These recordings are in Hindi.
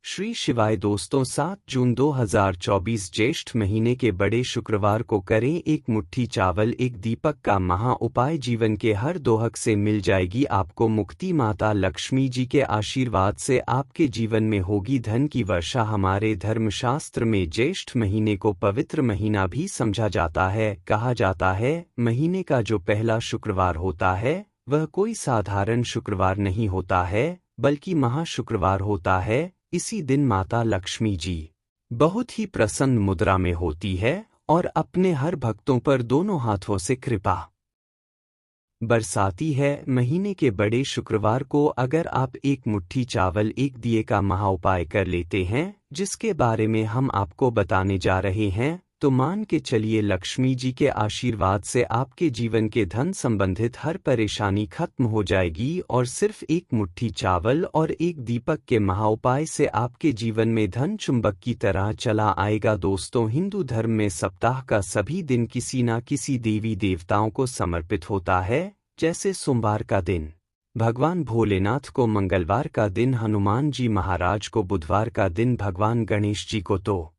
श्री शिवाय दोस्तों 7 जून 2024 ज्येष्ठ महीने के बड़े शुक्रवार को करें एक मुट्ठी चावल एक दीपक का महा उपाय। जीवन के हर दोहक से मिल जाएगी आपको मुक्ति। माता लक्ष्मी जी के आशीर्वाद से आपके जीवन में होगी धन की वर्षा। हमारे धर्मशास्त्र में ज्येष्ठ महीने को पवित्र महीना भी समझा जाता है। कहा जाता है महीने का जो पहला शुक्रवार होता है वह कोई साधारण शुक्रवार नहीं होता है बल्कि महाशुक्रवार होता है। इसी दिन माता लक्ष्मी जी बहुत ही प्रसन्न मुद्रा में होती है और अपने हर भक्तों पर दोनों हाथों से कृपा बरसाती है। महीने के बड़े शुक्रवार को अगर आप एक मुट्ठी चावल एक दिए का महाउपाय कर लेते हैं जिसके बारे में हम आपको बताने जा रहे हैं तो मान के चलिए लक्ष्मी जी के आशीर्वाद से आपके जीवन के धन संबंधित हर परेशानी खत्म हो जाएगी और सिर्फ एक मुट्ठी चावल और एक दीपक के महाउपाय से आपके जीवन में धन चुंबक की तरह चला आएगा। दोस्तों हिंदू धर्म में सप्ताह का सभी दिन किसी न किसी देवी देवताओं को समर्पित होता है। जैसे सोमवार का दिन भगवान भोलेनाथ को, मंगलवार का दिन हनुमान जी महाराज को, बुधवार का दिन भगवान गणेश जी को तो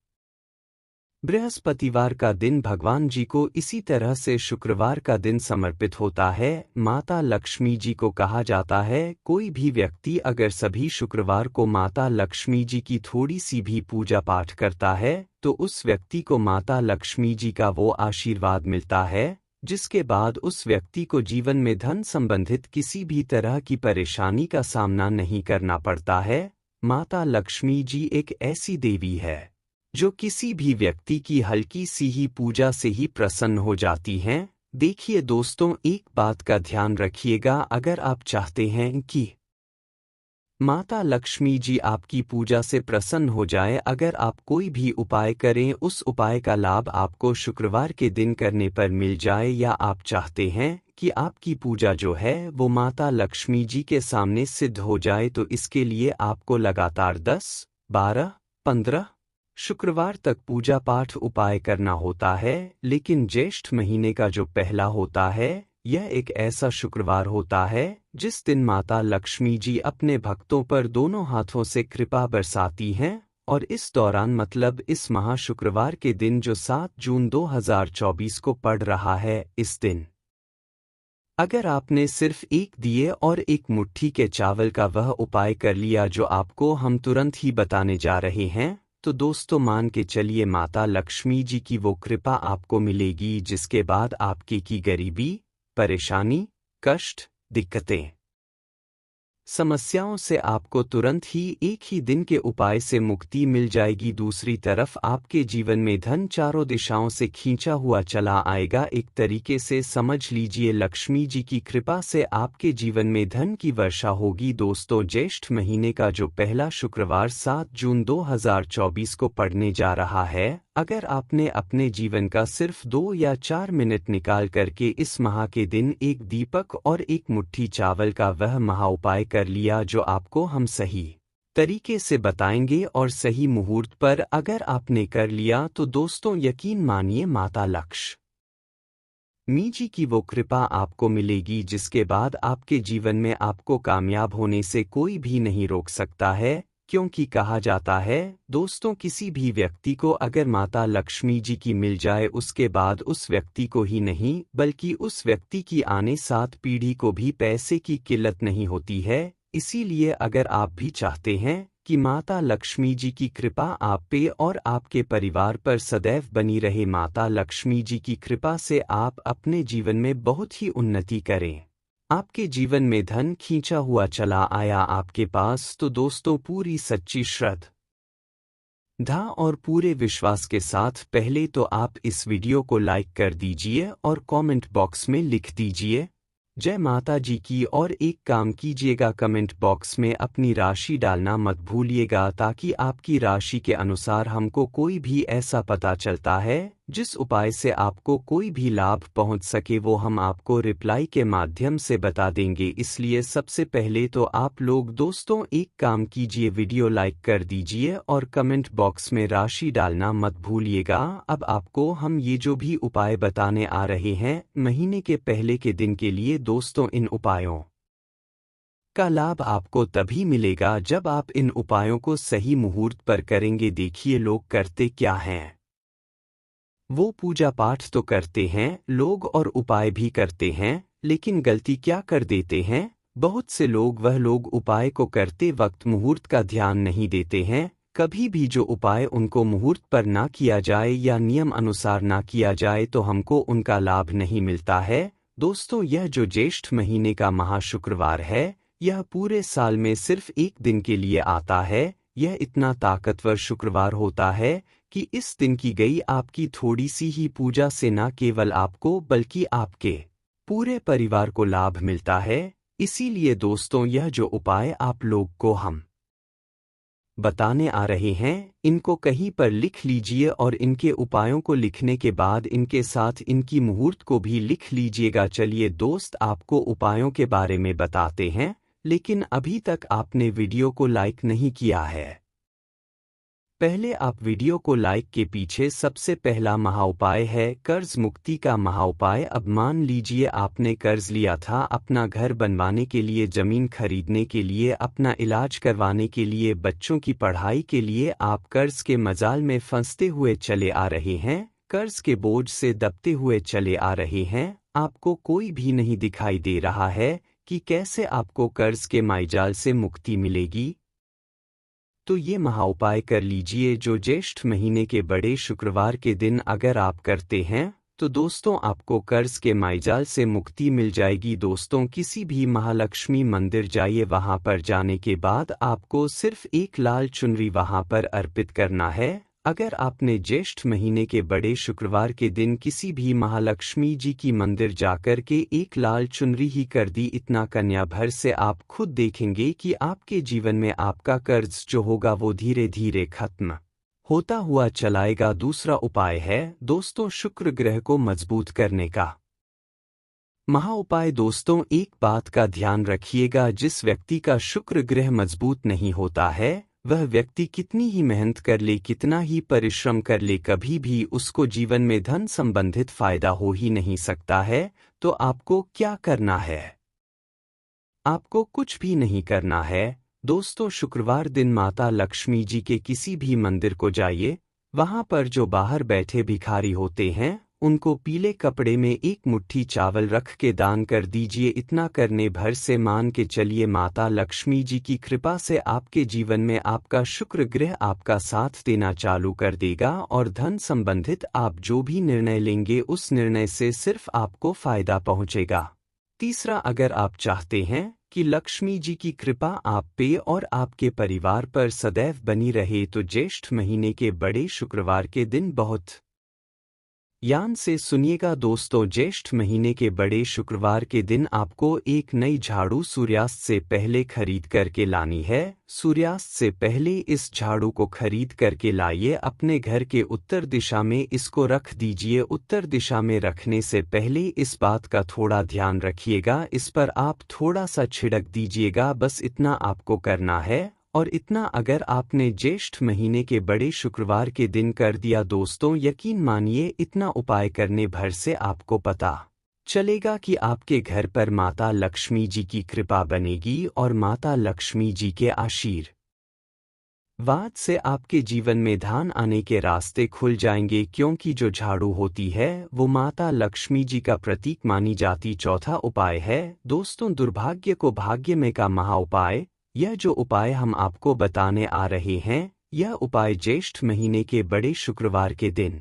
बृहस्पतिवार का दिन भगवान जी को। इसी तरह से शुक्रवार का दिन समर्पित होता है माता लक्ष्मी जी को। कहा जाता है कोई भी व्यक्ति अगर सभी शुक्रवार को माता लक्ष्मी जी की थोड़ी सी भी पूजा पाठ करता है तो उस व्यक्ति को माता लक्ष्मी जी का वो आशीर्वाद मिलता है जिसके बाद उस व्यक्ति को जीवन में धन संबंधित किसी भी तरह की परेशानी का सामना नहीं करना पड़ता है। माता लक्ष्मी जी एक ऐसी देवी है जो किसी भी व्यक्ति की हल्की सी ही पूजा से ही प्रसन्न हो जाती हैं। देखिए दोस्तों एक बात का ध्यान रखिएगा, अगर आप चाहते हैं कि माता लक्ष्मी जी आपकी पूजा से प्रसन्न हो जाए, अगर आप कोई भी उपाय करें उस उपाय का लाभ आपको शुक्रवार के दिन करने पर मिल जाए, या आप चाहते हैं कि आपकी पूजा जो है वो माता लक्ष्मी जी के सामने सिद्ध हो जाए तो इसके लिए आपको लगातार 10, 12, 15 शुक्रवार तक पूजा पाठ उपाय करना होता है। लेकिन ज्येष्ठ महीने का जो पहला होता है यह एक ऐसा शुक्रवार होता है जिस दिन माता लक्ष्मी जी अपने भक्तों पर दोनों हाथों से कृपा बरसाती हैं। और इस दौरान मतलब इस महाशुक्रवार के दिन जो 7 जून 2024 को पड़ रहा है, इस दिन अगर आपने सिर्फ एक दिए और एक मुट्ठी के चावल का वह उपाय कर लिया जो आपको हम तुरंत ही बताने जा रहे हैं, तो दोस्तों मान के चलिए माता लक्ष्मी जी की वो कृपा आपको मिलेगी जिसके बाद आपकी की गरीबी, परेशानी, कष्ट, दिक्कतें, समस्याओं से आपको तुरंत ही एक ही दिन के उपाय से मुक्ति मिल जाएगी। दूसरी तरफ आपके जीवन में धन चारों दिशाओं से खींचा हुआ चला आएगा। एक तरीके से समझ लीजिए लक्ष्मी जी की कृपा से आपके जीवन में धन की वर्षा होगी। दोस्तों ज्येष्ठ महीने का जो पहला शुक्रवार 7 जून 2024 को पड़ने जा रहा है, अगर आपने अपने जीवन का सिर्फ 2 या 4 मिनट निकाल करके इस माह के दिन एक दीपक और एक मुट्ठी चावल का वह महाउपाय कर लिया जो आपको हम सही तरीके से बताएंगे और सही मुहूर्त पर अगर आपने कर लिया तो दोस्तों यकीन मानिए माता लक्ष्मी जी की वो कृपा आपको मिलेगी जिसके बाद आपके जीवन में आपको कामयाब होने से कोई भी नहीं रोक सकता है। क्योंकि कहा जाता है दोस्तों किसी भी व्यक्ति को अगर माता लक्ष्मी जी की मिल जाए उसके बाद उस व्यक्ति को ही नहीं बल्कि उस व्यक्ति की आने 7 पीढ़ी को भी पैसे की किल्लत नहीं होती है। इसीलिए अगर आप भी चाहते हैं कि माता लक्ष्मी जी की कृपा आप पे और आपके परिवार पर सदैव बनी रहे, माता लक्ष्मी जी की कृपा से आप अपने जीवन में बहुत ही उन्नति करें, आपके जीवन में धन खींचा हुआ चला आया आपके पास, तो दोस्तों पूरी सच्ची श्रद्धा और पूरे विश्वास के साथ पहले तो आप इस वीडियो को लाइक कर दीजिए और कमेंट बॉक्स में लिख दीजिए जय माता जी की। और एक काम कीजिएगा, कमेंट बॉक्स में अपनी राशि डालना मत भूलिएगा ताकि आपकी राशि के अनुसार हमको कोई भी ऐसा पता चलता है जिस उपाय से आपको कोई भी लाभ पहुंच सके वो हम आपको रिप्लाई के माध्यम से बता देंगे। इसलिए सबसे पहले तो आप लोग दोस्तों एक काम कीजिए, वीडियो लाइक कर दीजिए और कमेंट बॉक्स में राशि डालना मत भूलिएगा। अब आपको हम ये जो भी उपाय बताने आ रहे हैं महीने के पहले के दिन के लिए, दोस्तों इन उपायों इसका लाभ आपको तभी मिलेगा जब आप इन उपायों को सही मुहूर्त पर करेंगे। देखिए लोग करते क्या हैं। वो पूजा पाठ तो करते हैं लोग और उपाय भी करते हैं, लेकिन गलती क्या कर देते हैं। बहुत से लोग वह लोग उपाय को करते वक्त मुहूर्त का ध्यान नहीं देते हैं। कभी भी जो उपाय उनको मुहूर्त पर ना किया जाए या नियम अनुसार ना किया जाए तो हमको उनका लाभ नहीं मिलता है। दोस्तों, यह जो ज्येष्ठ महीने का महाशुक्रवार है, यह पूरे साल में सिर्फ एक दिन के लिए आता है। यह इतना ताकतवर शुक्रवार होता है कि इस दिन की गई आपकी थोड़ी सी ही पूजा से न केवल आपको बल्कि आपके पूरे परिवार को लाभ मिलता है। इसीलिए दोस्तों, यह जो उपाय आप लोग को हम बताने आ रहे हैं, इनको कहीं पर लिख लीजिए और इनके उपायों को लिखने के बाद इनके साथ इनकी मुहूर्त को भी लिख लीजिएगा। चलिए दोस्त, आपको उपायों के बारे में बताते हैं, लेकिन अभी तक आपने वीडियो को लाइक नहीं किया है। पहले आप वीडियो को लाइक के पीछे सबसे पहला महाउपाय है कर्ज मुक्ति का महाउपाय। अब मान लीजिए आपने कर्ज लिया था अपना घर बनवाने के लिए, जमीन खरीदने के लिए, अपना इलाज करवाने के लिए, बच्चों की पढ़ाई के लिए। आप कर्ज के मजाल में फंसते हुए चले आ रहे हैं, कर्ज के बोझ से दबते हुए चले आ रहे हैं। आपको कोई भी नहीं दिखाई दे रहा है कि कैसे आपको कर्ज के माइजाल से मुक्ति मिलेगी। तो ये महाउपाय कर लीजिए जो ज्येष्ठ महीने के बड़े शुक्रवार के दिन अगर आप करते हैं तो दोस्तों आपको कर्ज के माइजाल से मुक्ति मिल जाएगी। दोस्तों, किसी भी महालक्ष्मी मंदिर जाइए, वहां पर जाने के बाद आपको सिर्फ एक लाल चुनरी वहां पर अर्पित करना है। अगर आपने ज्येष्ठ महीने के बड़े शुक्रवार के दिन किसी भी महालक्ष्मी जी की मंदिर जाकर के एक लाल चुनरी ही कर दी, इतना कन्या भर से आप खुद देखेंगे कि आपके जीवन में आपका कर्ज जो होगा वो धीरे धीरे खत्म होता हुआ चलाएगा। दूसरा उपाय है दोस्तों शुक्र ग्रह को मजबूत करने का महाउपाय। दोस्तों, एक बात का ध्यान रखिएगा, जिस व्यक्ति का शुक्र ग्रह मजबूत नहीं होता है वह व्यक्ति कितनी ही मेहनत कर ले, कितना ही परिश्रम कर ले, कभी भी उसको जीवन में धन संबंधित फायदा हो ही नहीं सकता है। तो आपको क्या करना है? आपको कुछ भी नहीं करना है दोस्तों। शुक्रवार दिन माता लक्ष्मी जी के किसी भी मंदिर को जाइए, वहां पर जो बाहर बैठे भिखारी होते हैं उनको पीले कपड़े में एक मुट्ठी चावल रख के दान कर दीजिए। इतना करने भर से मान के चलिए माता लक्ष्मी जी की कृपा से आपके जीवन में आपका शुक्र ग्रह आपका साथ देना चालू कर देगा और धन संबंधित आप जो भी निर्णय लेंगे उस निर्णय से सिर्फ आपको फायदा पहुंचेगा। तीसरा, अगर आप चाहते हैं कि लक्ष्मी जी की कृपा आप पे और आपके परिवार पर सदैव बनी रहे तो ज्येष्ठ महीने के बड़े शुक्रवार के दिन बहुत ध्यान से सुनिएगा दोस्तों। ज्येष्ठ महीने के बड़े शुक्रवार के दिन आपको एक नई झाड़ू सूर्यास्त से पहले खरीद करके लानी है। सूर्यास्त से पहले इस झाड़ू को खरीद करके लाइए, अपने घर के उत्तर दिशा में इसको रख दीजिए। उत्तर दिशा में रखने से पहले इस बात का थोड़ा ध्यान रखिएगा, इस पर आप थोड़ा सा छिड़क दीजिएगा, बस इतना आपको करना है। और इतना अगर आपने ज्येष्ठ महीने के बड़े शुक्रवार के दिन कर दिया दोस्तों, यकीन मानिए इतना उपाय करने भर से आपको पता चलेगा कि आपके घर पर माता लक्ष्मी जी की कृपा बनेगी और माता लक्ष्मी जी के आशीर्वाद से आपके जीवन में धन आने के रास्ते खुल जाएंगे, क्योंकि जो झाड़ू होती है वो माता लक्ष्मी जी का प्रतीक मानी जाती। चौथा उपाय है दोस्तों दुर्भाग्य को भाग्य में का महाउपाय। यह जो उपाय हम आपको बताने आ रहे हैं, यह उपाय ज्येष्ठ महीने के बड़े शुक्रवार के दिन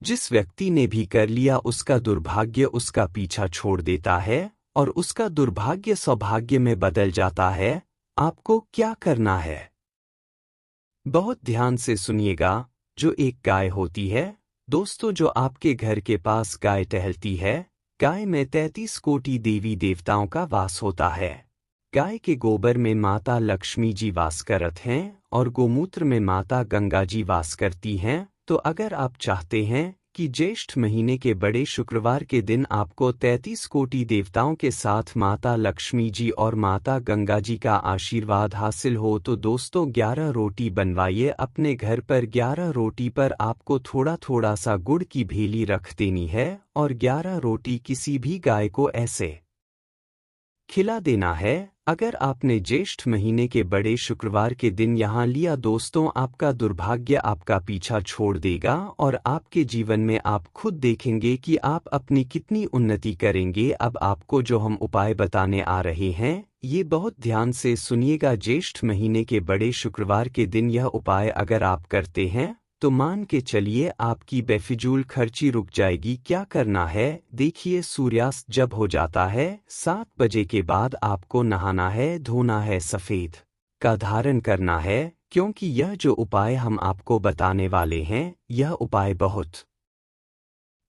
जिस व्यक्ति ने भी कर लिया उसका दुर्भाग्य उसका पीछा छोड़ देता है और उसका दुर्भाग्य सौभाग्य में बदल जाता है। आपको क्या करना है? बहुत ध्यान से सुनिएगा। जो एक गाय होती है दोस्तों, जो आपके घर के पास गाय टहलती है, गाय में 33 कोटि देवी देवताओं का वास होता है। गाय के गोबर में माता लक्ष्मी जी वास करत हैं और गोमूत्र में माता गंगा जी वास करती हैं। तो अगर आप चाहते हैं कि ज्येष्ठ महीने के बड़े शुक्रवार के दिन आपको 33 कोटि देवताओं के साथ माता लक्ष्मी जी और माता गंगा जी का आशीर्वाद हासिल हो, तो दोस्तों 11 रोटी बनवाइए अपने घर पर। 11 रोटी पर आपको थोड़ा थोड़ा सा गुड़ की भेली रख देनी है और 11 रोटी किसी भी गाय को ऐसे खिला देना है। अगर आपने ज्येष्ठ महीने के बड़े शुक्रवार के दिन यहाँ लिया दोस्तों, आपका दुर्भाग्य आपका पीछा छोड़ देगा और आपके जीवन में आप खुद देखेंगे कि आप अपनी कितनी उन्नति करेंगे। अब आपको जो हम उपाय बताने आ रहे हैं, ये बहुत ध्यान से सुनिएगा। ज्येष्ठ महीने के बड़े शुक्रवार के दिन यह उपाय अगर आप करते हैं तो मान के चलिए आपकी बेफिजूल खर्ची रुक जाएगी। क्या करना है देखिए, सूर्यास्त जब हो जाता है 7 बजे के बाद आपको नहाना है, धोना है, सफ़ेद का धारण करना है, क्योंकि यह जो उपाय हम आपको बताने वाले हैं यह उपाय बहुत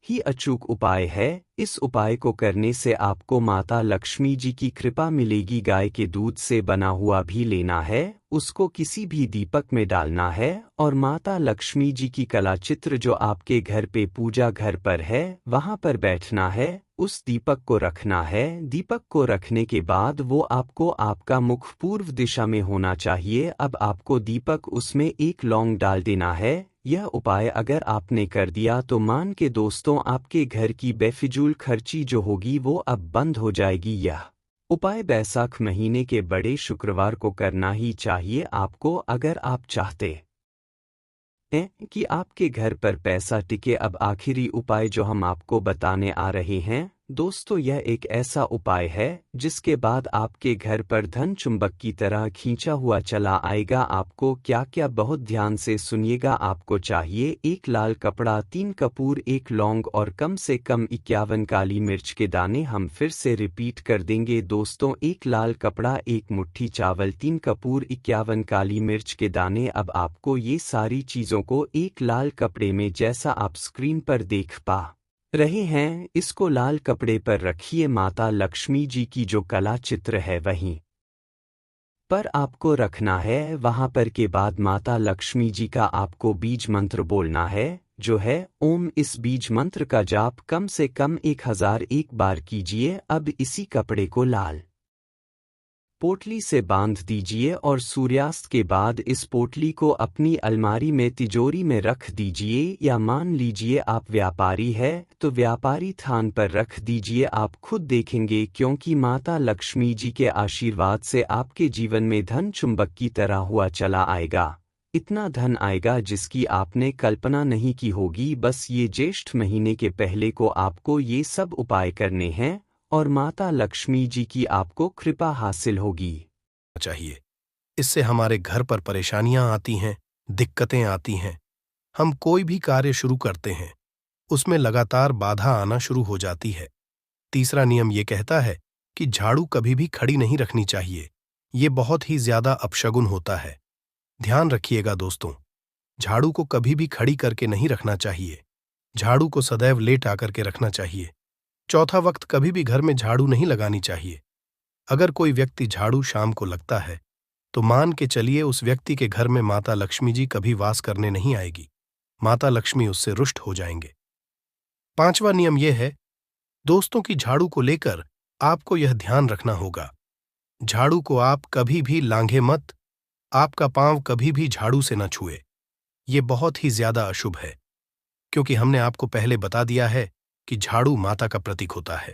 ही अचूक उपाय है। इस उपाय को करने से आपको माता लक्ष्मी जी की कृपा मिलेगी। गाय के दूध से बना हुआ भी लेना है, उसको किसी भी दीपक में डालना है और माता लक्ष्मी जी की कला चित्र जो आपके घर पे पूजा घर पर है वहाँ पर बैठना है, उस दीपक को रखना है। दीपक को रखने के बाद वो आपको आपका मुख पूर्व दिशा में होना चाहिए। अब आपको दीपक उसमें एक लौंग डाल देना है। यह उपाय अगर आपने कर दिया तो मान के दोस्तों आपके घर की बेफिजूल खर्ची जो होगी वो अब बंद हो जाएगी। यह उपाय बैसाख महीने के बड़े शुक्रवार को करना ही चाहिए आपको, अगर आप चाहते हैं कि आपके घर पर पैसा टिके। अब आखिरी उपाय जो हम आपको बताने आ रहे हैं दोस्तों, यह एक ऐसा उपाय है जिसके बाद आपके घर पर धन चुंबक की तरह खींचा हुआ चला आएगा। आपको क्या क्या, बहुत ध्यान से सुनिएगा। आपको चाहिए एक लाल कपड़ा, 3 कपूर, 1 लौंग और कम से कम 51 काली मिर्च के दाने। हम फिर से रिपीट कर देंगे दोस्तों, 1 लाल कपड़ा, 1 मुट्ठी चावल, 3 कपूर, 51 काली मिर्च के दाने। अब आपको ये सारी चीज़ों को एक लाल कपड़े में, जैसा आप स्क्रीन पर देख पा रहे हैं, इसको लाल कपड़े पर रखिए। माता लक्ष्मी जी की जो कला चित्र है वहीं पर आपको रखना है। वहां पर के बाद माता लक्ष्मी जी का आपको बीज मंत्र बोलना है, जो है ओम। इस बीज मंत्र का जाप कम से कम 1001 बार कीजिए। अब इसी कपड़े को लाल पोटली से बांध दीजिए और सूर्यास्त के बाद इस पोटली को अपनी अलमारी में, तिजोरी में रख दीजिए, या मान लीजिए आप व्यापारी है तो व्यापारी थान पर रख दीजिए। आप खुद देखेंगे, क्योंकि माता लक्ष्मी जी के आशीर्वाद से आपके जीवन में धन चुंबक की तरह हुआ चला आएगा। इतना धन आएगा जिसकी आपने कल्पना नहीं की होगी। बस ये ज्येष्ठ महीने के पहले को आपको ये सब उपाय करने हैं और माता लक्ष्मी जी की आपको कृपा हासिल होगी चाहिए। इससे हमारे घर पर परेशानियां आती हैं, दिक्कतें आती हैं। हम कोई भी कार्य शुरू करते हैं, उसमें लगातार बाधा आना शुरू हो जाती है। तीसरा नियम ये कहता है कि झाड़ू कभी भी खड़ी नहीं रखनी चाहिए। ये बहुत ही ज्यादा अपशगुन होता है। ध्यान रखिएगा दोस्तों, झाड़ू को कभी भी खड़ी करके नहीं रखना चाहिए। झाड़ू को सदैव लेट आकर के रखना चाहिए। चौथा वक्त कभी भी घर में झाड़ू नहीं लगानी चाहिए। अगर कोई व्यक्ति झाड़ू शाम को लगता है तो मान के चलिए उस व्यक्ति के घर में माता लक्ष्मी जी कभी वास करने नहीं आएगी। माता लक्ष्मी उससे रुष्ट हो जाएंगे। पांचवा नियम यह है दोस्तों कि झाड़ू को लेकर आपको यह ध्यान रखना होगा, झाड़ू को आप कभी भी लांघे मत। आपका पांव कभी भी झाड़ू से न छुए। ये बहुत ही ज्यादा अशुभ है, क्योंकि हमने आपको पहले बता दिया है कि झाड़ू माता का प्रतीक होता है।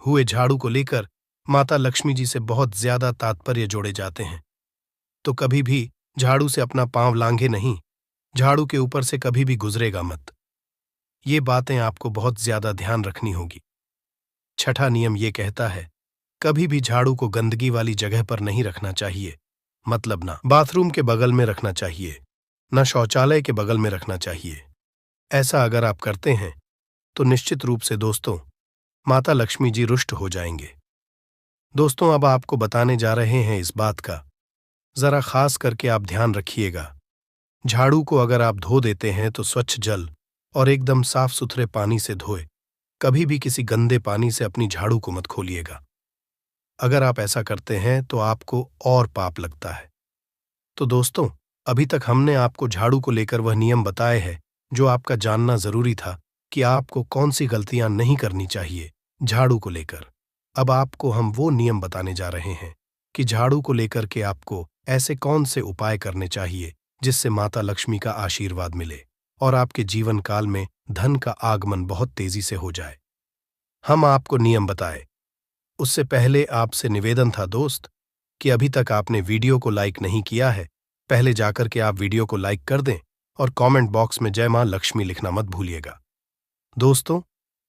हुए झाड़ू को लेकर माता लक्ष्मी जी से बहुत ज्यादा तात्पर्य जोड़े जाते हैं। तो कभी भी झाड़ू से अपना पांव लांघे नहीं, झाड़ू के ऊपर से कभी भी गुजरेगा मत। ये बातें आपको बहुत ज्यादा ध्यान रखनी होगी। छठा नियम ये कहता है कभी भी झाड़ू को गंदगी वाली जगह पर नहीं रखना चाहिए। मतलब ना बाथरूम के बगल में रखना चाहिए, न शौचालय के बगल में रखना चाहिए। ऐसा अगर आप करते हैं तो निश्चित रूप से दोस्तों माता लक्ष्मी जी रुष्ट हो जाएंगे। दोस्तों अब आपको बताने जा रहे हैं इस बात का, जरा खास करके आप ध्यान रखिएगा। झाड़ू को अगर आप धो देते हैं तो स्वच्छ जल और एकदम साफ सुथरे पानी से धोए। कभी भी किसी गंदे पानी से अपनी झाड़ू को मत खोलिएगा। अगर आप ऐसा करते हैं तो आपको और पाप लगता है। तो दोस्तों अभी तक हमने आपको झाड़ू को लेकर वह नियम बताए हैं जो आपका जानना जरूरी था कि आपको कौन सी गलतियां नहीं करनी चाहिए झाड़ू को लेकर। अब आपको हम वो नियम बताने जा रहे हैं कि झाड़ू को लेकर के आपको ऐसे कौन से उपाय करने चाहिए जिससे माता लक्ष्मी का आशीर्वाद मिले और आपके जीवन काल में धन का आगमन बहुत तेजी से हो जाए। हम आपको नियम बताए। उससे पहले आपसे निवेदन था दोस्त कि अभी तक आपने वीडियो को लाइक नहीं किया है, पहले जाकर के आप वीडियो को लाइक कर दें और कमेंट बॉक्स में जय मां लक्ष्मी लिखना मत भूलिएगा। दोस्तों,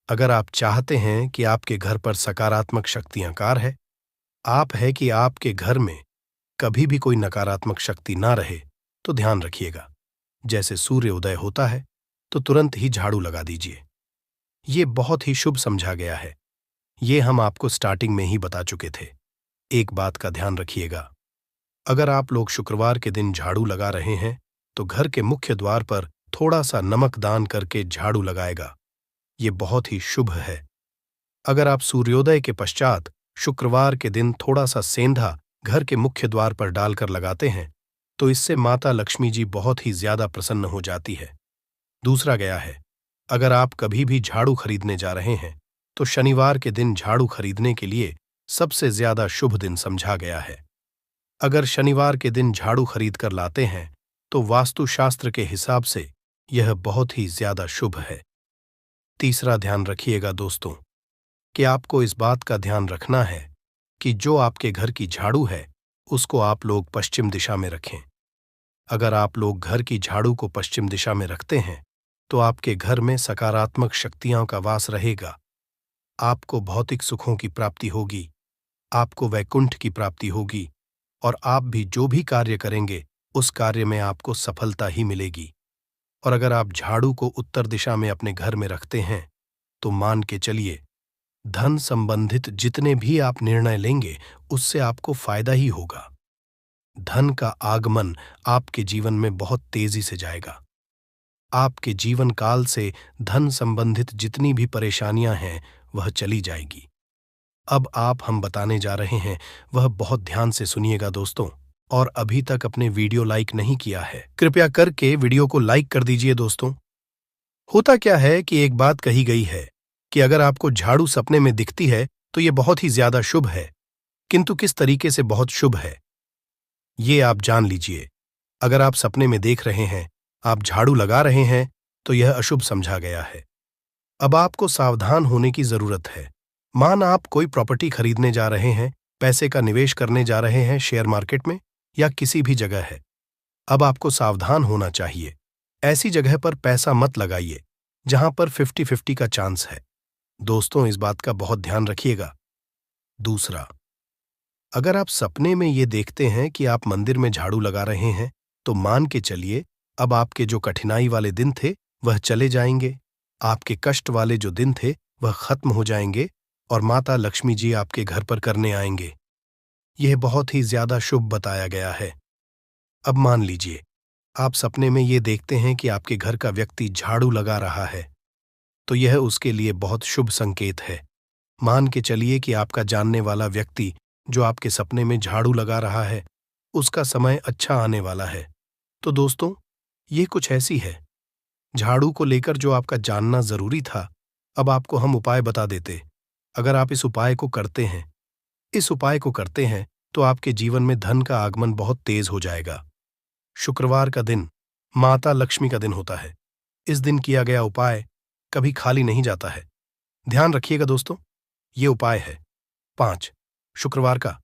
अगर आप चाहते हैं कि आपके घर पर सकारात्मक शक्तियां कार है, आप है कि आपके घर में कभी भी कोई नकारात्मक शक्ति ना रहे, तो ध्यान रखिएगा, जैसे सूर्य उदय होता है तो तुरंत ही झाड़ू लगा दीजिए। ये बहुत ही शुभ समझा गया है। ये हम आपको स्टार्टिंग में ही बता चुके थे। एक बात का ध्यान रखिएगा, अगर आप लोग शुक्रवार के दिन झाड़ू लगा रहे हैं तो घर के मुख्य द्वार पर थोड़ा सा नमक दान करके झाड़ू लगाएगा। ये बहुत ही शुभ है। अगर आप सूर्योदय के पश्चात शुक्रवार के दिन थोड़ा सा सेंधा घर के मुख्य द्वार पर डालकर लगाते हैं तो इससे माता लक्ष्मी जी बहुत ही ज्यादा प्रसन्न हो जाती है। दूसरा गया है, अगर आप कभी भी झाड़ू खरीदने जा रहे हैं तो शनिवार के दिन झाड़ू खरीदने के लिए सबसे ज्यादा शुभ दिन समझा गया है। अगर शनिवार के दिन झाड़ू खरीद कर लाते हैं तो वास्तुशास्त्र के हिसाब से यह बहुत ही ज्यादा शुभ है। तीसरा ध्यान रखिएगा दोस्तों कि आपको इस बात का ध्यान रखना है कि जो आपके घर की झाड़ू है उसको आप लोग पश्चिम दिशा में रखें। अगर आप लोग घर की झाड़ू को पश्चिम दिशा में रखते हैं तो आपके घर में सकारात्मक शक्तियों का वास रहेगा। आपको भौतिक सुखों की प्राप्ति होगी, आपको वैकुंठ की प्राप्ति होगी और आप भी जो भी कार्य करेंगे उस कार्य में आपको सफलता ही मिलेगी। और अगर आप झाड़ू को उत्तर दिशा में अपने घर में रखते हैं तो मान के चलिए धन संबंधित जितने भी आप निर्णय लेंगे उससे आपको फायदा ही होगा। धन का आगमन आपके जीवन में बहुत तेजी से जाएगा। आपके जीवन काल से धन संबंधित जितनी भी परेशानियां हैं वह चली जाएगी। अब हम बताने जा रहे हैं वह बहुत ध्यान से सुनिएगा दोस्तों, और अभी तक अपने वीडियो लाइक नहीं किया है कृपया करके वीडियो को लाइक कर दीजिए दोस्तों। होता क्या है कि एक बात कही गई है कि अगर आपको झाड़ू सपने में दिखती है तो यह बहुत ही ज्यादा शुभ है, किंतु किस तरीके से बहुत शुभ है ये आप जान लीजिए। अगर आप सपने में देख रहे हैं, आप झाड़ू लगा रहे हैं तो यह अशुभ समझा गया है। अब आपको सावधान होने की जरूरत है। मान आप कोई प्रॉपर्टी खरीदने जा रहे हैं, पैसे का निवेश करने जा रहे हैं शेयर मार्केट में या किसी भी जगह है। अब आपको सावधान होना चाहिए। ऐसी जगह पर पैसा मत लगाइए जहां पर 50-50 का चांस है। दोस्तों, इस बात का बहुत ध्यान रखिएगा। दूसरा, अगर आप सपने में ये देखते हैं कि आप मंदिर में झाड़ू लगा रहे हैं तो मान के चलिए अब आपके जो कठिनाई वाले दिन थे वह चले जाएंगे, आपके कष्ट वाले जो दिन थे वह खत्म हो जाएंगे और माता लक्ष्मी जी आपके घर पर करने आएंगे। यह बहुत ही ज्यादा शुभ बताया गया है। अब मान लीजिए आप सपने में ये देखते हैं कि आपके घर का व्यक्ति झाड़ू लगा रहा है तो यह उसके लिए बहुत शुभ संकेत है। मान के चलिए कि आपका जानने वाला व्यक्ति जो आपके सपने में झाड़ू लगा रहा है उसका समय अच्छा आने वाला है। तो दोस्तों, ये कुछ ऐसी है झाड़ू को लेकर जो आपका जानना जरूरी था। अब आपको हम उपाय बता देते। अगर आप इस उपाय को करते हैं तो आपके जीवन में धन का आगमन बहुत तेज हो जाएगा। शुक्रवार का दिन माता लक्ष्मी का दिन होता है। इस दिन किया गया उपाय कभी खाली नहीं जाता है। ध्यान रखिएगा दोस्तों, ये उपाय है 5 शुक्रवार का।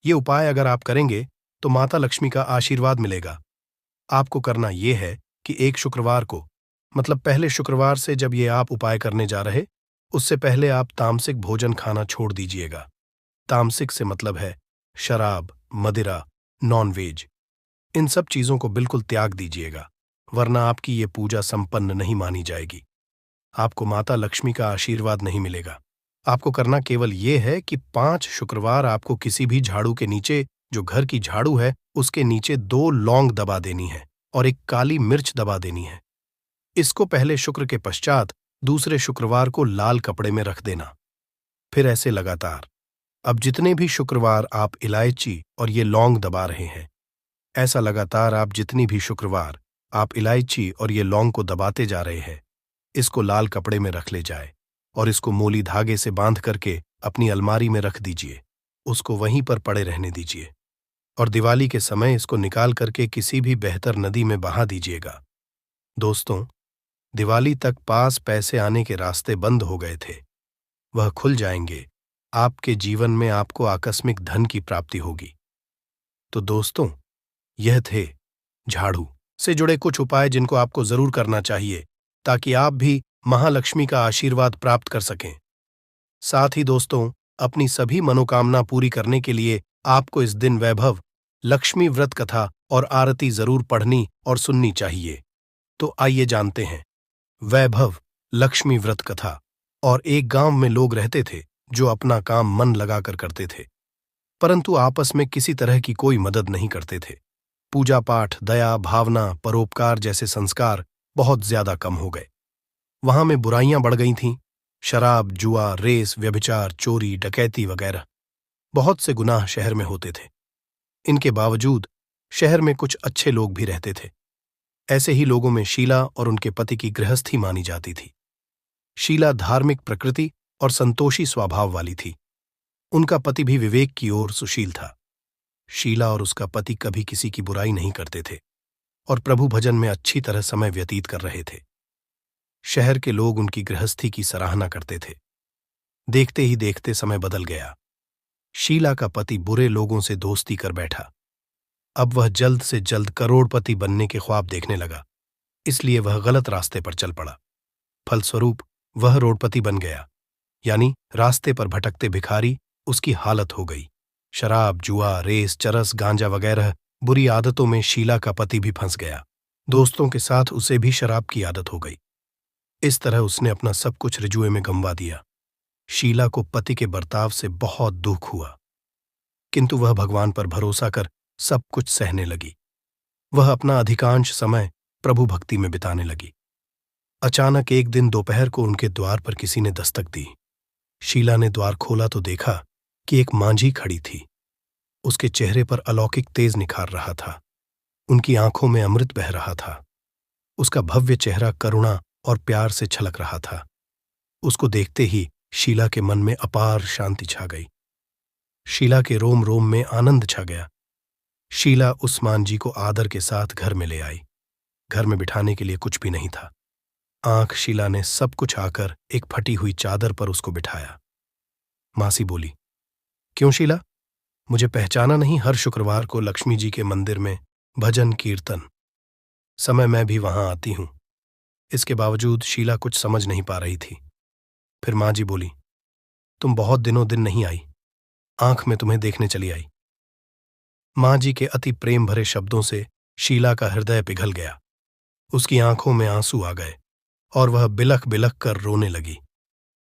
ये उपाय अगर आप करेंगे तो माता लक्ष्मी का आशीर्वाद मिलेगा। आपको करना यह है कि एक शुक्रवार को, मतलब पहले शुक्रवार से जब ये आप उपाय करने जा रहे उससे पहले आप तामसिक भोजन खाना छोड़ दीजिएगा। तामसिक से मतलब है शराब, मदिरा, नॉनवेज, इन सब चीजों को बिल्कुल त्याग दीजिएगा, वरना आपकी ये पूजा संपन्न नहीं मानी जाएगी। आपको माता लक्ष्मी का आशीर्वाद नहीं मिलेगा। आपको करना केवल ये है कि 5 शुक्रवार आपको किसी भी झाड़ू के नीचे, जो घर की झाड़ू है उसके नीचे 2 लौंग दबा देनी है और एक काली मिर्च दबा देनी है। इसको पहले शुक्र के पश्चात दूसरे शुक्रवार को लाल कपड़े में रख देना। फिर ऐसे लगातार। अब जितने भी शुक्रवार आप इलायची और ये लौंग दबा रहे हैं, ऐसा लगातार आप जितनी भी शुक्रवार आप इलायची और ये लौंग को दबाते जा रहे हैं, इसको लाल कपड़े में रख ले जाए और इसको मोली धागे से बांध करके अपनी अलमारी में रख दीजिए। उसको वहीं पर पड़े रहने दीजिए और दिवाली के समय इसको निकाल करके किसी भी बेहतर नदी में बहा दीजिएगा। दोस्तों, दिवाली तक पास पैसे आने के रास्ते बंद हो गए थे, वह खुल जाएंगे आपके जीवन में आपको आकस्मिक धन की प्राप्ति होगी। तो दोस्तों, यह थे झाड़ू से जुड़े कुछ उपाय जिनको आपको जरूर करना चाहिए ताकि आप भी महालक्ष्मी का आशीर्वाद प्राप्त कर सकें। साथ ही दोस्तों, अपनी सभी मनोकामना पूरी करने के लिए आपको इस दिन वैभव लक्ष्मी व्रत कथा और आरती जरूर पढ़नी और सुननी चाहिए। तो आइए जानते हैं वैभव लक्ष्मी व्रत कथा। और एक गांव में लोग रहते थे जो अपना काम मन लगाकर करते थे, परंतु आपस में किसी तरह की कोई मदद नहीं करते थे। पूजा पाठ, दया भावना, परोपकार जैसे संस्कार बहुत ज्यादा कम हो गए। वहां में बुराइयां बढ़ गई थीं। शराब, जुआ, रेस, व्यभिचार, चोरी, डकैती वगैरह बहुत से गुनाह शहर में होते थे। इनके बावजूद शहर में कुछ अच्छे लोग भी रहते थे। ऐसे ही लोगों में शीला और उनके पति की गृहस्थी मानी जाती थी। शीला धार्मिक प्रकृति और संतोषी स्वभाव वाली थी। उनका पति भी विवेक की ओर सुशील था। शीला और उसका पति कभी किसी की बुराई नहीं करते थे और प्रभु भजन में अच्छी तरह समय व्यतीत कर रहे थे। शहर के लोग उनकी गृहस्थी की सराहना करते थे। देखते ही देखते समय बदल गया। शीला का पति बुरे लोगों से दोस्ती कर बैठा। अब वह जल्द से जल्द करोड़पति बनने के ख्वाब देखने लगा, इसलिए वह गलत रास्ते पर चल पड़ा। फलस्वरूप वह रोडपति बन गया, यानी रास्ते पर भटकते भिखारी उसकी हालत हो गई। शराब, जुआ, रेस, चरस, गांजा वगैरह बुरी आदतों में शीला का पति भी फंस गया। दोस्तों के साथ उसे भी शराब की आदत हो गई। इस तरह उसने अपना सब कुछ रिजुए में गंवा दिया। शीला को पति के बर्ताव से बहुत दुख हुआ, किंतु वह भगवान पर भरोसा कर सब कुछ सहने लगी। वह अपना अधिकांश समय प्रभु भक्ति में बिताने लगी। अचानक एक दिन दोपहर को उनके द्वार पर किसी ने दस्तक दी। शीला ने द्वार खोला तो देखा कि एक मांझी खड़ी थी। उसके चेहरे पर अलौकिक तेज निखार रहा था। उनकी आंखों में अमृत बह रहा था। उसका भव्य चेहरा करुणा और प्यार से छलक रहा था। उसको देखते ही शीला के मन में अपार शांति छा गई। शीला के रोम रोम में आनंद छा गया। शीला उस मांझी को आदर के साथ घर में ले आई। घर में बिठाने के लिए कुछ भी नहीं था। आंख शीला ने सब कुछ आकर एक फटी हुई चादर पर उसको बिठाया। मासी बोली, क्यों शीला, मुझे पहचाना नहीं? हर शुक्रवार को लक्ष्मी जी के मंदिर में भजन कीर्तन समय मैं भी वहां आती हूं। इसके बावजूद शीला कुछ समझ नहीं पा रही थी। फिर मां जी बोली, तुम बहुत दिनों दिन नहीं आई, आंख में तुम्हें देखने चली आई। मां जी के अति प्रेम भरे शब्दों से शीला का हृदय पिघल गया। उसकी आंखों में आंसू आ गए और वह बिलख बिलख कर रोने लगी।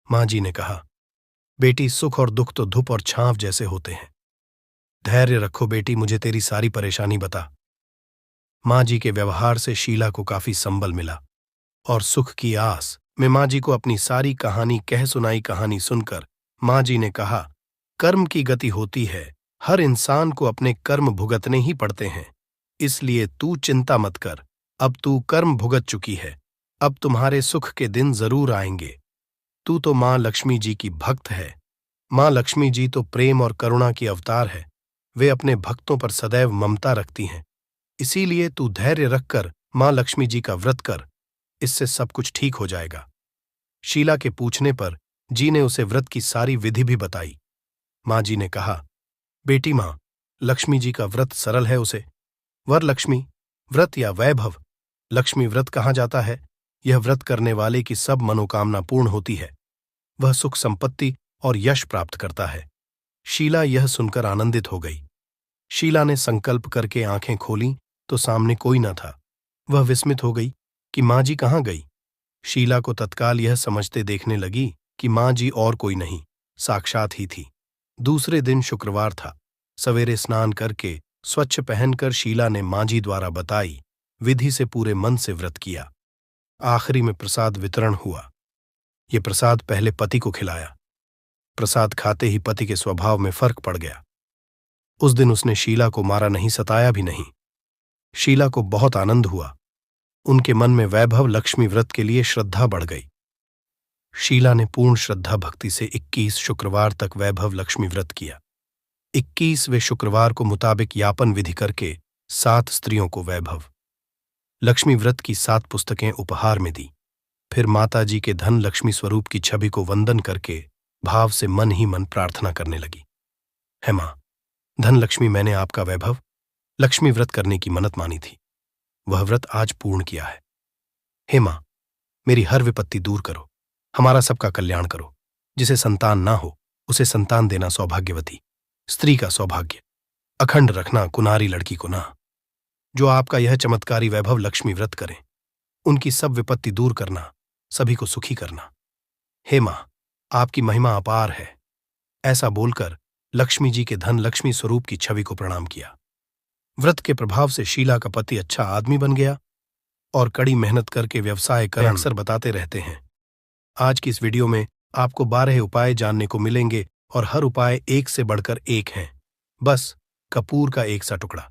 मां जी ने कहा, बेटी, सुख और दुख तो धूप और छांव जैसे होते हैं। धैर्य रखो बेटी, मुझे तेरी सारी परेशानी बता। मां जी के व्यवहार से शीला को काफी संबल मिला और सुख की आस में मां जी को अपनी सारी कहानी कह सुनाई। कहानी सुनकर मां जी ने कहा, कर्म की गति होती है, हर इंसान को अपने कर्म भुगतने ही पड़ते हैं, इसलिए तू चिंता मत कर। अब तू कर्म भुगत चुकी है, अब तुम्हारे सुख के दिन जरूर आएंगे। तू तो मां लक्ष्मी जी की भक्त है। मां लक्ष्मी जी तो प्रेम और करुणा की अवतार है। वे अपने भक्तों पर सदैव ममता रखती हैं। इसीलिए तू धैर्य रखकर मां लक्ष्मी जी का व्रत कर, इससे सब कुछ ठीक हो जाएगा। शीला के पूछने पर जी ने उसे व्रत की सारी विधि भी बताई। मां जी ने कहा, बेटी मां, लक्ष्मी जी का व्रत सरल है। उसे वरलक्ष्मी व्रत या वैभव लक्ष्मी व्रत कहा जाता है। यह व्रत करने वाले की सब मनोकामना पूर्ण होती है। वह सुख संपत्ति और यश प्राप्त करता है। शीला यह सुनकर आनंदित हो गई। शीला ने संकल्प करके आंखें खोलीं तो सामने कोई न था। वह विस्मित हो गई कि मां जी कहाँ गई। शीला को तत्काल यह समझते देखने लगी कि मां जी और कोई नहीं, साक्षात ही थी। दूसरे दिन शुक्रवार था। सवेरे स्नान करके स्वच्छ पहनकर शीला ने मां जी द्वारा बताई विधि से पूरे मन से व्रत किया। आखिरी में प्रसाद वितरण हुआ। ये प्रसाद पहले पति को खिलाया। प्रसाद खाते ही पति के स्वभाव में फर्क पड़ गया। उस दिन उसने शीला को मारा नहीं, सताया भी नहीं। शीला को बहुत आनंद हुआ। उनके मन में वैभव लक्ष्मी व्रत के लिए श्रद्धा बढ़ गई। शीला ने पूर्ण श्रद्धा भक्ति से 21 शुक्रवार तक वैभव लक्ष्मी व्रत किया। 21वें शुक्रवार को मुताबिक यापन विधि करके 7 स्त्रियों को वैभव लक्ष्मी व्रत की 7 पुस्तकें उपहार में दी। फिर माता जी के धन लक्ष्मी स्वरूप की छवि को वंदन करके भाव से मन ही मन प्रार्थना करने लगी। हे मां, धन लक्ष्मी, मैंने आपका वैभव लक्ष्मी व्रत करने की मन्नत मानी थी, वह व्रत आज पूर्ण किया है। हे मां, मेरी हर विपत्ति दूर करो, हमारा सबका कल्याण करो। जिसे संतान ना हो उसे संतान देना सौभाग्यवती स्त्री का सौभाग्य, अखंड रखना कुनारी लड़की को ना। जो आपका यह चमत्कारी वैभव लक्ष्मी व्रत करें, उनकी सब विपत्ति दूर करना, सभी को सुखी करना। हे मां, आपकी महिमा अपार है। ऐसा बोलकर लक्ष्मी जी के धन लक्ष्मी स्वरूप की छवि को प्रणाम किया। व्रत के प्रभाव से शीला का पति अच्छा आदमी बन गया और कड़ी मेहनत करके व्यवसाय कर अक्सर बताते रहते हैं। आज की इस वीडियो में आपको 12 उपाय जानने को मिलेंगे और हर उपाय एक से बढ़कर एक हैं। बस कपूर का एक सा टुकड़ा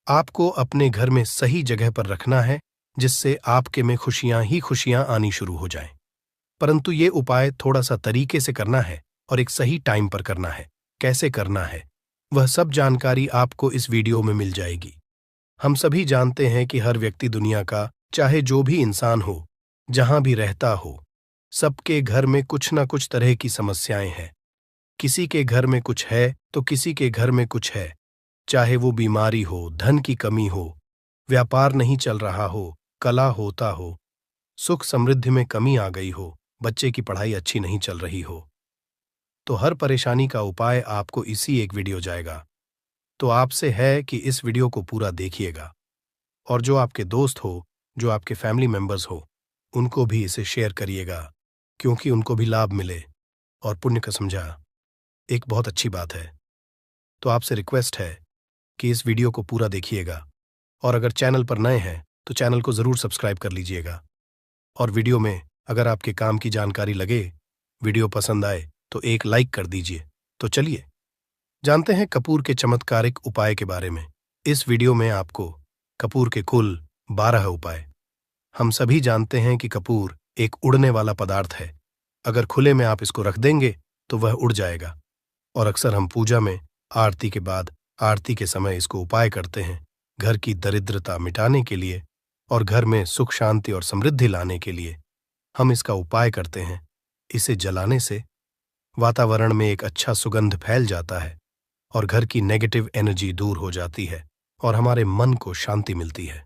आपको अपने घर में सही जगह पर रखना है, जिससे आपके में खुशियां ही खुशियां आनी शुरू हो जाएं। परंतु ये उपाय थोड़ा सा तरीके से करना है और एक सही टाइम पर करना है। कैसे करना है वह सब जानकारी आपको इस वीडियो में मिल जाएगी। हम सभी जानते हैं कि हर व्यक्ति दुनिया का, चाहे जो भी इंसान हो, जहां भी रहता हो, सबके घर में कुछ ना कुछ तरह की समस्याएं हैं। किसी के घर में कुछ है तो किसी के घर में कुछ है, चाहे वो बीमारी हो, धन की कमी हो, व्यापार नहीं चल रहा हो, कला होता हो, सुख समृद्धि में कमी आ गई हो, बच्चे की पढ़ाई अच्छी नहीं चल रही हो, तो हर परेशानी का उपाय आपको इसी एक वीडियो जाएगा। तो आपसे है कि इस वीडियो को पूरा देखिएगा और जो आपके दोस्त हो, जो आपके फैमिली मेंबर्स हो, उनको भी इसे शेयर करिएगा, क्योंकि उनको भी लाभ मिले और पुण्य का समझा एक बहुत अच्छी बात है। तो आपसे रिक्वेस्ट है कि इस वीडियो को पूरा देखिएगा और अगर चैनल पर नए हैं तो चैनल को ज़रूर सब्सक्राइब कर लीजिएगा। और वीडियो में अगर आपके काम की जानकारी लगे, वीडियो पसंद आए तो एक लाइक कर दीजिए। तो चलिए जानते हैं कपूर के चमत्कारिक उपाय के बारे में। इस वीडियो में आपको कपूर के कुल 12 उपाय। हम सभी जानते हैं कि कपूर एक उड़ने वाला पदार्थ है। अगर खुले में आप इसको रख देंगे तो वह उड़ जाएगा और अक्सर हम पूजा में आरती के बाद, आरती के समय इसको उपाय करते हैं, घर की दरिद्रता मिटाने के लिए और घर में सुख शांति और समृद्धि लाने के लिए हम इसका उपाय करते हैं। इसे जलाने से वातावरण में एक अच्छा सुगंध फैल जाता है और घर की नेगेटिव एनर्जी दूर हो जाती है और हमारे मन को शांति मिलती है।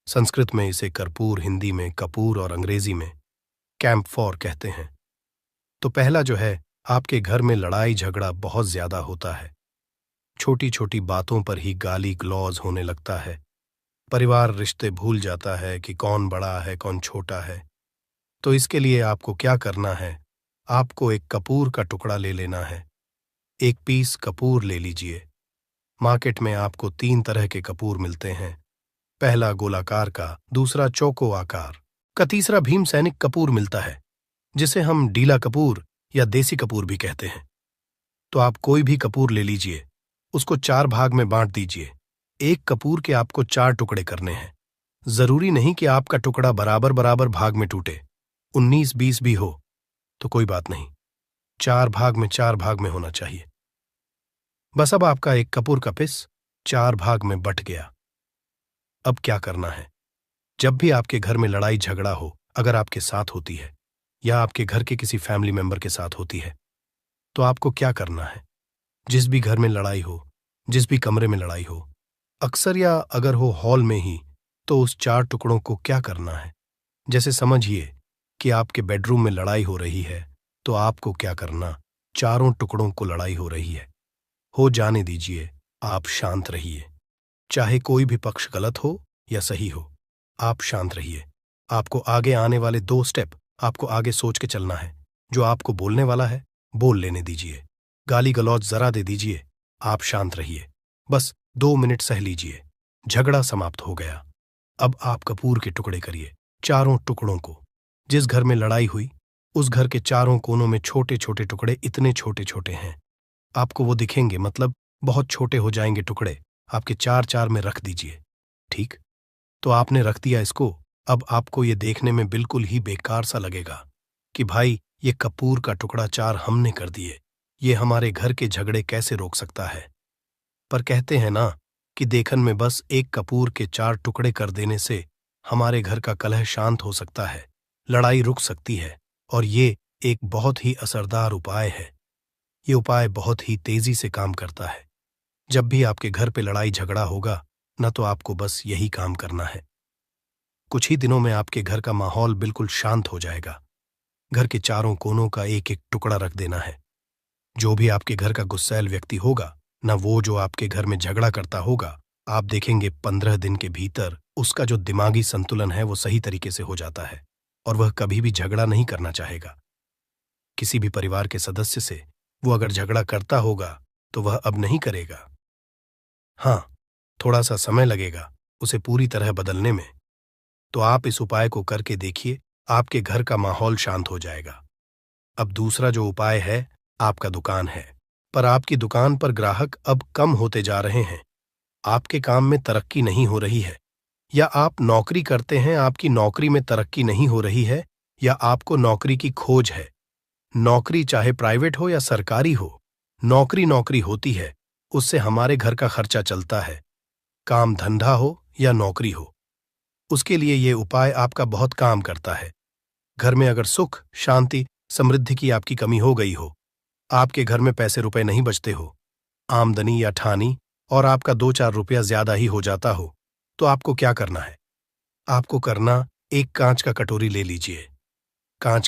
संस्कृत में इसे कर्पूर, हिंदी में कपूर और अंग्रेजी में कैम्फोर कहते हैं। तो पहला जो है, आपके घर में लड़ाई झगड़ा बहुत ज्यादा होता है, छोटी छोटी बातों पर ही गाली गलौज होने लगता है, परिवार रिश्ते भूल जाता है कि कौन बड़ा है कौन छोटा है। तो इसके लिए आपको क्या करना है, आपको एक कपूर का टुकड़ा ले लेना है। एक पीस कपूर ले लीजिए। मार्केट में आपको 3 तरह के कपूर मिलते हैं, पहला गोलाकार का, दूसरा चौको आकार का, तीसरा भीम सैनिक कपूर मिलता है, जिसे हम डीला कपूर या देसी कपूर भी कहते हैं। तो आप कोई भी कपूर ले लीजिए, उसको 4 भाग में बांट दीजिए। एक कपूर के आपको 4 टुकड़े करने हैं। जरूरी नहीं कि आपका टुकड़ा बराबर बराबर भाग में टूटे, 19-20 भी हो तो कोई बात नहीं, 4 भाग में होना चाहिए। बस अब आपका एक कपूर का पिस 4 भाग में बट गया। अब क्या करना है, जब भी आपके घर में लड़ाई झगड़ा हो, अगर आपके साथ होती है या आपके घर के किसी फैमिली मेंबर के साथ होती है, तो आपको क्या करना है। जिस भी घर में लड़ाई हो, जिस भी कमरे में लड़ाई हो, अक्सर या अगर हो हॉल में ही, तो उस 4 टुकड़ों को क्या करना है। जैसे समझिए कि आपके बेडरूम में लड़ाई हो रही है, तो आपको क्या करना, चारों टुकड़ों को लड़ाई हो रही है, हो जाने दीजिए, आप शांत रहिए। चाहे कोई भी पक्ष गलत हो या सही हो, आप शांत रहिए। आपको आगे आने वाले 2 स्टेप आपको आगे सोच के चलना है। जो आपको बोलने वाला है बोल लेने दीजिए, गाली गलौज जरा दे दीजिए, आप शांत रहिए। बस 2 मिनट सह लीजिए, झगड़ा समाप्त हो गया। अब आप कपूर के टुकड़े करिए, चारों टुकड़ों को। जिस घर में लड़ाई हुई उस घर के चारों कोनों में छोटे छोटे टुकड़े, इतने छोटे छोटे हैं आपको वो दिखेंगे, मतलब बहुत छोटे हो जाएंगे टुकड़े, आपके 4-4 में रख दीजिए। ठीक, तो आपने रख दिया इसको। अब आपको ये देखने में बिल्कुल ही बेकार सा लगेगा कि भाई ये कपूर का टुकड़ा 4 हमने कर दिए, ये हमारे घर के झगड़े कैसे रोक सकता है। पर कहते हैं ना कि देखन में बस एक कपूर के 4 टुकड़े कर देने से हमारे घर का कलह शांत हो सकता है, लड़ाई रुक सकती है और ये एक बहुत ही असरदार उपाय है। ये उपाय बहुत ही तेजी से काम करता है। जब भी आपके घर पे लड़ाई झगड़ा होगा न, तो आपको बस यही काम करना है। कुछ ही दिनों में आपके घर का माहौल बिल्कुल शांत हो जाएगा। घर के चारों कोनों का एक एक टुकड़ा रख देना है। जो भी आपके घर का गुस्सैल व्यक्ति होगा, न वो जो आपके घर में झगड़ा करता होगा, आप देखेंगे 15 दिन के भीतर उसका जो दिमागी संतुलन है वो सही तरीके से हो जाता है और वह कभी भी झगड़ा नहीं करना चाहेगा। किसी भी परिवार के सदस्य से वो अगर झगड़ा करता होगा तो वह अब नहीं करेगा। हाँ, थोड़ा सा समय लगेगा उसे पूरी तरह बदलने में। तो आप इस उपाय को करके देखिए, आपके घर का माहौल शांत हो जाएगा। अब दूसरा जो उपाय है, आपका दुकान है, पर आपकी दुकान पर ग्राहक अब कम होते जा रहे हैं। आपके काम में तरक्की नहीं हो रही है, या आप नौकरी करते हैं, आपकी नौकरी में तरक्की नहीं हो रही है, या आपको नौकरी की खोज है। नौकरी चाहे प्राइवेट हो या सरकारी हो, नौकरी नौकरी होती है, उससे हमारे घर का खर्चा चलता है। काम धंधा हो या नौकरी हो, उसके लिए ये उपाय आपका बहुत काम करता है। घर में अगर सुख, शांति, समृद्धि की आपकी कमी हो गई हो, आपके घर में पैसे रुपए नहीं बचते हो, आमदनी या ठानी और आपका 2-4 रुपया ज्यादा ही हो जाता हो, तो आपको क्या करना है? आपको करना, एक कांच का कटोरी ले लीजिए। कांच